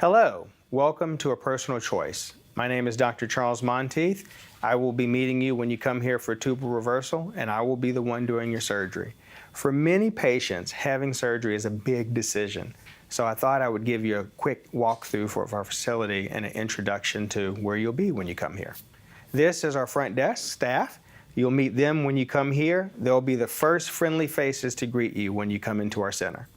Hello, welcome to A Personal Choice. My name is Dr. Charles Monteith. I will be meeting you when you come here for a tubal reversal, and I will be the one doing your surgery. For many patients, having surgery is a big decision. So I thought I would give you a quick walkthrough for our facility and an introduction to where you'll be when you come here. This is our front desk staff. You'll meet them when you come here. They'll be the first friendly faces to greet you when you come into our center.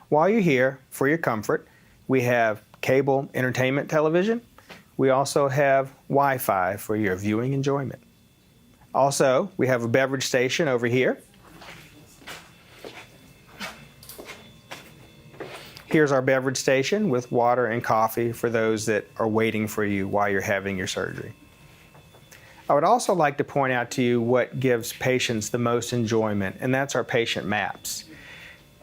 While you're here, for your comfort, we have cable entertainment television. We also have Wi-Fi for your viewing enjoyment. Also, we have a beverage station over here. Here's our beverage station with water and coffee for those that are waiting for you while you're having your surgery. I would also like to point out to you what gives patients the most enjoyment, and that's our patient maps.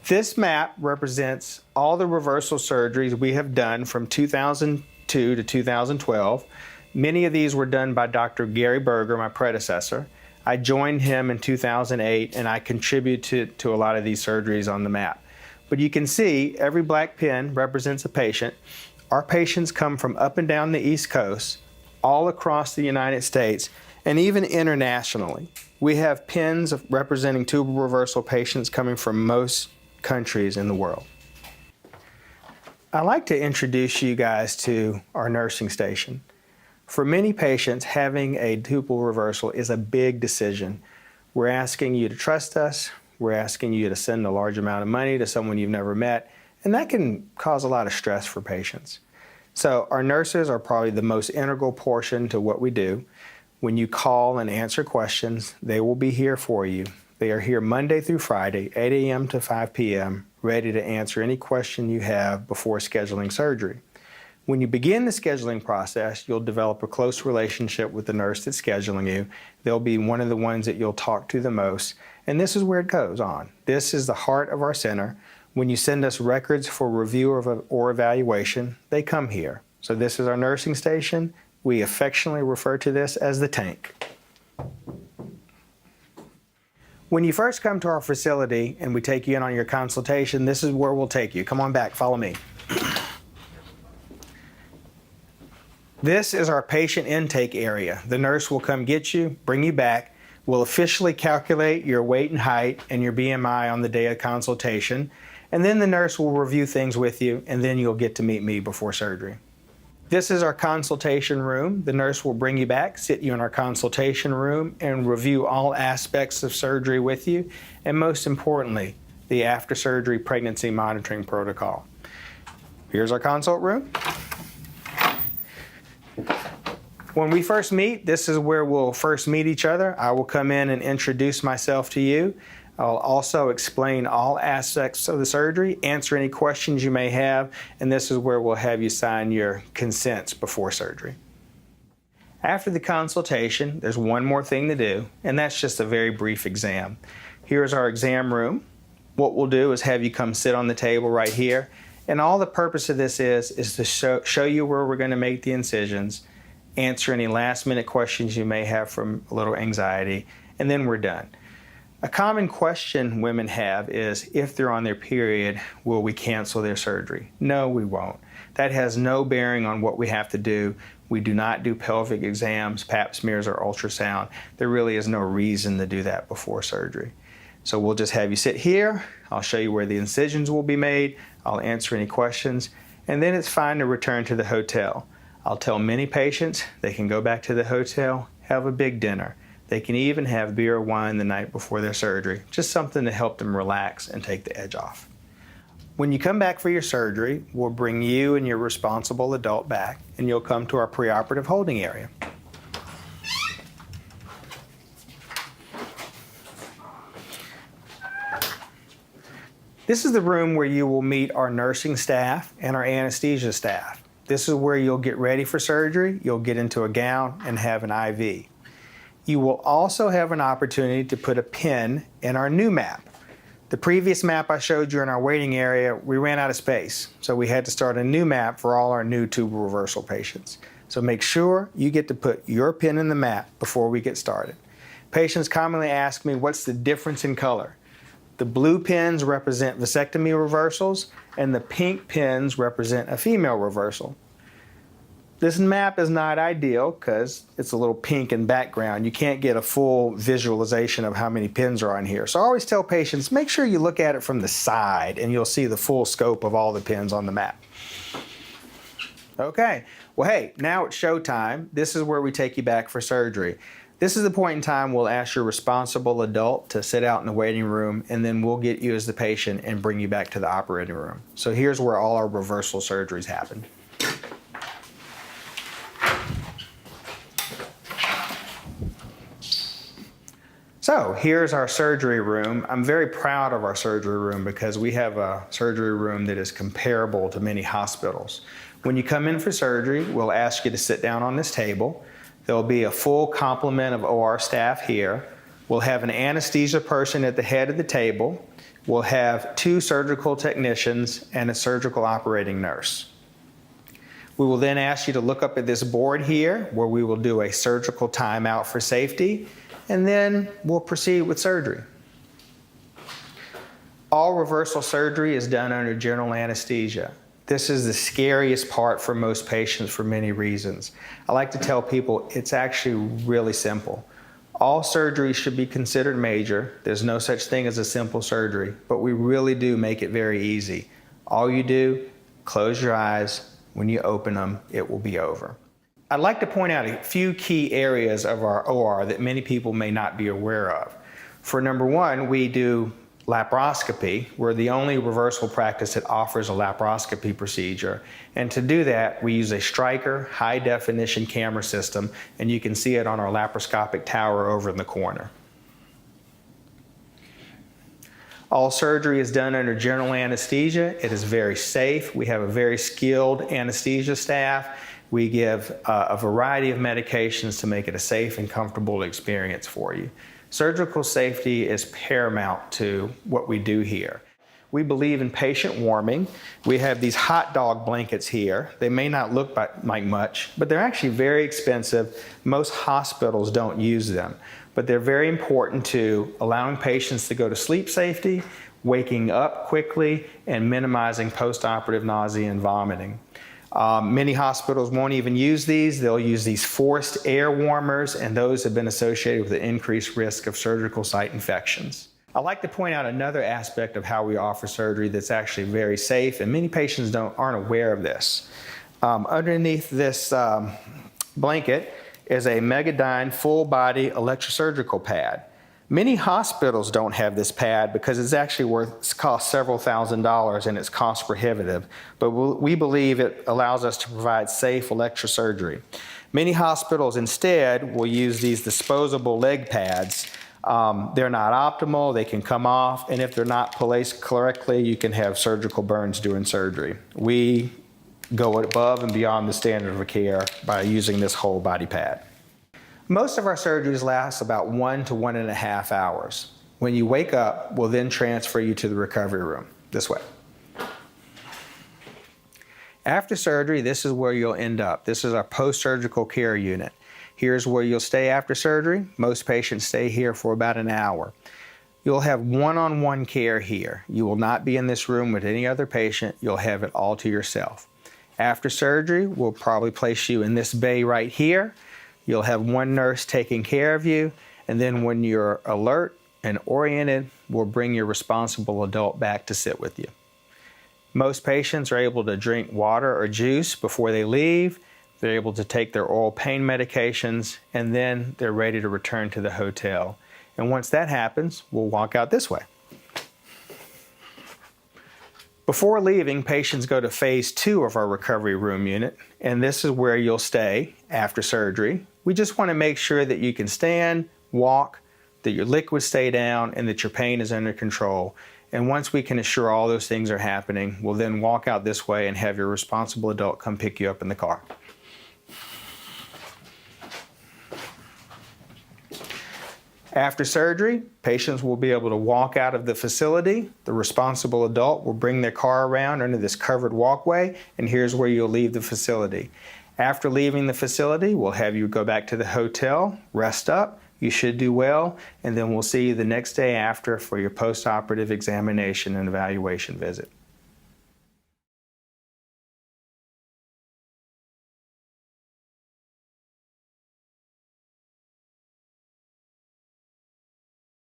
This map represents all the reversal surgeries we have done from 2002 to 2012. Many of these were done by Dr. Gary Berger, my predecessor. I joined him in 2008, and I contributed to a lot of these surgeries on the map. But you can see every black pin represents a patient. Our patients come from up and down the East Coast, all across the United States, and even internationally. We have pins representing tubal reversal patients coming from most countries in the world. I'd like to introduce you guys to our nursing station. For many patients, having a tubal reversal is a big decision. We're asking you to trust us. We're asking you to send a large amount of money to someone you've never met, and that can cause a lot of stress for patients. So our nurses are probably the most integral portion to what we do. When you call and answer questions, they will be here for you. They are here Monday through Friday, 8 a.m. to 5 p.m., ready to answer any question you have before scheduling surgery. When you begin the scheduling process, you'll develop a close relationship with the nurse that's scheduling you. They'll be one of the ones that you'll talk to the most, and this is where it goes on. This is the heart of our center. When you send us records for review or evaluation, they come here. So this is our nursing station. We affectionately refer to this as the tank. When you first come to our facility and we take you in on your consultation, this is where we'll take you. Come on back, follow me. This is our patient intake area. The nurse will come get you, bring you back. We'll officially calculate your weight and height and your BMI on the day of consultation. And then the nurse will review things with you, and then you'll get to meet me before surgery. This is our consultation room. The nurse will bring you back, sit you in our consultation room, and review all aspects of surgery with you, and most importantly, the after-surgery pregnancy monitoring protocol. Here's our consult room. When we first meet, this is where we'll first meet each other. I will come in and introduce myself to you. I'll also explain all aspects of the surgery, answer any questions you may have, and this is where we'll have you sign your consents before surgery. After the consultation, there's one more thing to do, and that's just a very brief exam. Here's our exam room. What we'll do is have you come sit on the table right here, and all the purpose of this is to show you where we're going to make the incisions, answer any last-minute questions you may have from a little anxiety, and then we're done. A common question women have is, if they're on their period, will we cancel their surgery? No, we won't. That has no bearing on what we have to do. We do not do pelvic exams, pap smears, or ultrasound. There really is no reason to do that before surgery. So we'll just have you sit here. I'll show you where the incisions will be made. I'll answer any questions, and then it's fine to return to the hotel. I'll tell many patients they can go back to the hotel, have a big dinner. They can even have beer or wine the night before their surgery, just something to help them relax and take the edge off. When you come back for your surgery, we'll bring you and your responsible adult back, and you'll come to our preoperative holding area. This is the room where you will meet our nursing staff and our anesthesia staff. This is where you'll get ready for surgery, you'll get into a gown and have an IV. You will also have an opportunity to put a pin in our new map. The previous map I showed you in our waiting area, we ran out of space, so we had to start a new map for all our new tubal reversal patients. So make sure you get to put your pin in the map before we get started. Patients commonly ask me, what's the difference in color? The blue pins represent vasectomy reversals, and the pink pins represent a female reversal. This map is not ideal because it's a little pink in background. You can't get a full visualization of how many pins are on here. So I always tell patients, make sure you look at it from the side and you'll see the full scope of all the pins on the map. Okay, well hey, now it's showtime. This is where we take you back for surgery. This is the point in time we'll ask your responsible adult to sit out in the waiting room, and then we'll get you as the patient and bring you back to the operating room. So here's where all our reversal surgeries happen. So here's our surgery room. I'm very proud of our surgery room because we have a surgery room that is comparable to many hospitals. When you come in for surgery, we'll ask you to sit down on this table. There'll be a full complement of OR staff here. We'll have an anesthesia person at the head of the table. We'll have 2 surgical technicians and a surgical operating nurse. We will then ask you to look up at this board here where we will do a surgical timeout for safety, and then we'll proceed with surgery. All reversal surgery is done under general anesthesia. This is the scariest part for most patients for many reasons. I like to tell people it's actually really simple. All surgeries should be considered major. There's no such thing as a simple surgery, but we really do make it very easy. All you do, close your eyes. When you open them, it will be over. I'd like to point out a few key areas of our OR that many people may not be aware of. For number 1, we do laparoscopy. We're the only reversal practice that offers a laparoscopy procedure. And to do that, we use a Stryker high-definition camera system, and you can see it on our laparoscopic tower over in the corner. All surgery is done under general anesthesia. It is very safe. We have a very skilled anesthesia staff. We give a variety of medications to make it a safe and comfortable experience for you. Surgical safety is paramount to what we do here. We believe in patient warming. We have these hot dog blankets here. They may not look like much, but they're actually very expensive. Most hospitals don't use them, but they're very important to allowing patients to go to sleep safety, waking up quickly, and minimizing postoperative nausea and vomiting. Many hospitals won't even use these. They'll use these forced air warmers, and those have been associated with an increased risk of surgical site infections. I'd like to point out another aspect of how we offer surgery that's actually very safe, and many patients aren't aware of this. Underneath this blanket is a Megadyne full-body electrosurgical pad. Many hospitals don't have this pad because it's cost several $1,000s and it's cost prohibitive, but we believe it allows us to provide safe electrosurgery. Many hospitals instead will use these disposable leg pads. They're not optimal, they can come off, and if they're not placed correctly, you can have surgical burns during surgery. We go above and beyond the standard of care by using this whole body pad. Most of our surgeries last about 1 to 1.5 hours. When you wake up, we'll then transfer you to the recovery room, this way. After surgery, this is where you'll end up. This is our post-surgical care unit. Here's where you'll stay after surgery. Most patients stay here for about an hour. You'll have one-on-one care here. You will not be in this room with any other patient. You'll have it all to yourself. After surgery, we'll probably place you in this bay right here. You'll have one nurse taking care of you, and then when you're alert and oriented, we'll bring your responsible adult back to sit with you. Most patients are able to drink water or juice before they leave. They're able to take their oral pain medications, and then they're ready to return to the hotel. And once that happens, we'll walk out this way. Before leaving, patients go to phase 2 of our recovery room unit, and this is where you'll stay after surgery. We just want to make sure that you can stand, walk, that your liquids stay down, and that your pain is under control. And once we can assure all those things are happening, we'll then walk out this way and have your responsible adult come pick you up in the car. After surgery, patients will be able to walk out of the facility. The responsible adult will bring their car around under this covered walkway, and here's where you'll leave the facility. After leaving the facility, we'll have you go back to the hotel, rest up. You should do well, and then we'll see you the next day after for your post-operative examination and evaluation visit.